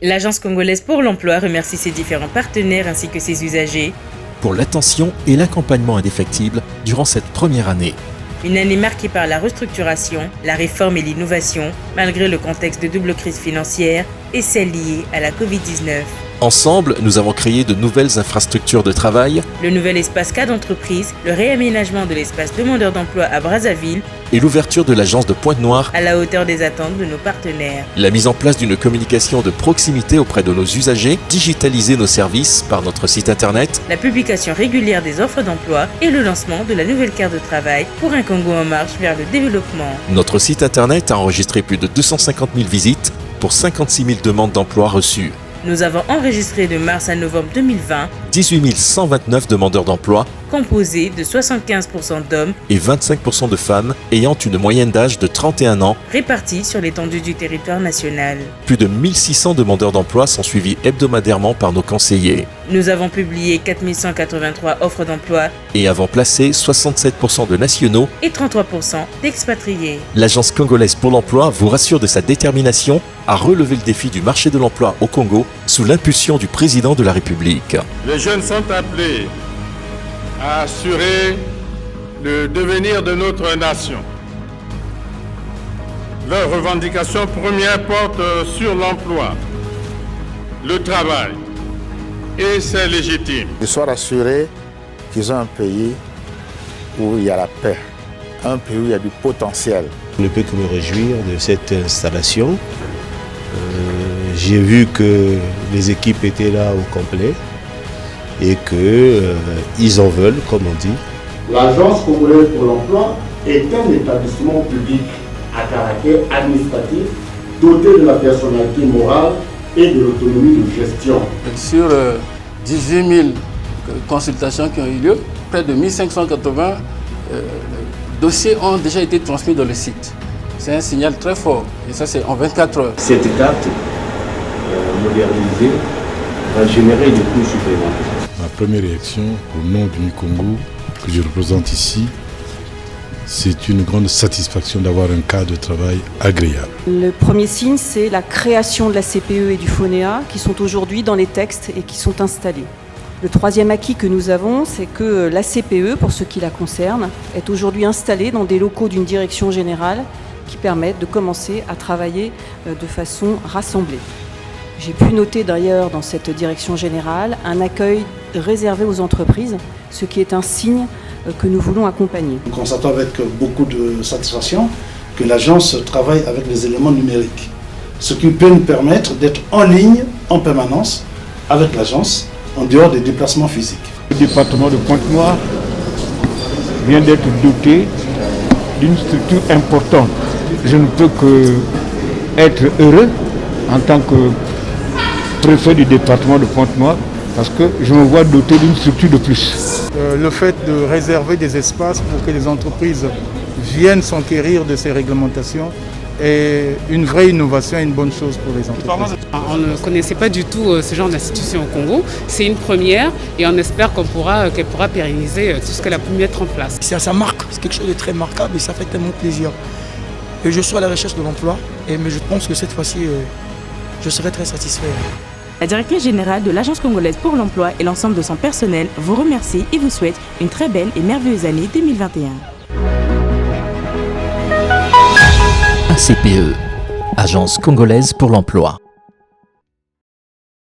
L'Agence congolaise pour l'emploi remercie ses différents partenaires ainsi que ses usagers pour l'attention et l'accompagnement indéfectible durant cette première année. Une année marquée par la restructuration, la réforme et l'innovation, malgré le contexte de double crise financière et celle liée à la Covid-19. Ensemble, nous avons créé de nouvelles infrastructures de travail, le nouvel espace cas d'entreprise, le réaménagement de l'espace demandeur d'emploi à Brazzaville et l'ouverture de l'agence de Pointe-Noire à la hauteur des attentes de nos partenaires. La mise en place d'une communication de proximité auprès de nos usagers, digitaliser nos services par notre site internet, la publication régulière des offres d'emploi et le lancement de la nouvelle carte de travail pour un Congo en marche vers le développement. Notre site internet a enregistré plus de 250 000 visites pour 56 000 demandes d'emploi reçues. Nous avons enregistré de mars à novembre 2020 18 129 demandeurs d'emploi, composés de 75% d'hommes et 25% de femmes ayant une moyenne d'âge de 31 ans, répartis sur l'étendue du territoire national. Plus de 1600 demandeurs d'emploi sont suivis hebdomadairement par nos conseillers. Nous avons publié 4183 offres d'emploi et avons placé 67% de nationaux et 33% d'expatriés. L'Agence congolaise pour l'emploi vous rassure de sa détermination à relever le défi du marché de l'emploi au Congo sous l'impulsion du président de la République. Les jeunes sont appelés à assurer le devenir de notre nation. Leurs revendications premières portent sur l'emploi, le travail, et c'est légitime. Ils soient rassurés qu'ils ont un pays où il y a la paix, un pays où il y a du potentiel. Je ne peux que me réjouir de cette installation. J'ai vu que les équipes étaient là au complet et qu'ils en veulent, comme on dit. L'Agence congolaise pour l'emploi est un établissement public à caractère administratif doté de la personnalité morale et de l'autonomie de gestion. Sur 18 000 consultations qui ont eu lieu, près de 1580 dossiers ont déjà été transmis dans le site. C'est un signal très fort et ça c'est en 24 heures. Cette carte modernisée va générer des coûts supplémentaires. Ma première réaction au nom du Congo que je représente ici, c'est une grande satisfaction d'avoir un cadre de travail agréable. Le premier signe, c'est la création de la CPE et du FONEA qui sont aujourd'hui dans les textes et qui sont installés. Le troisième acquis que nous avons, c'est que la CPE, pour ce qui la concerne, est aujourd'hui installée dans des locaux d'une direction générale qui permettent de commencer à travailler de façon rassemblée. J'ai pu noter d'ailleurs dans cette direction générale un accueil réservé aux entreprises, ce qui est un signe que nous voulons accompagner. Nous constatons avec beaucoup de satisfaction que l'agence travaille avec les éléments numériques, ce qui peut nous permettre d'être en ligne en permanence avec l'agence en dehors des déplacements physiques. Le département de Pointe-Noire vient d'être doté d'une structure importante. Je ne peux qu'être heureux en tant que préfet du département de Pointe-Noire parce que je me vois doté d'une structure de plus. Le fait de réserver des espaces pour que les entreprises viennent s'enquérir de ces réglementations est une vraie innovation et une bonne chose pour les entreprises. On ne connaissait pas du tout ce genre d'institution au Congo. C'est une première et on espère qu'elle pourra pérenniser tout ce qu'elle a pu mettre en place. Ça marque, c'est quelque chose de très marquable et ça fait tellement plaisir. Et je suis à la recherche de l'emploi, mais je pense que cette fois-ci, je serai très satisfait. La directrice générale de l'Agence congolaise pour l'emploi et l'ensemble de son personnel vous remercie et vous souhaite une très belle et merveilleuse année 2021. ACPE, Agence congolaise pour l'emploi.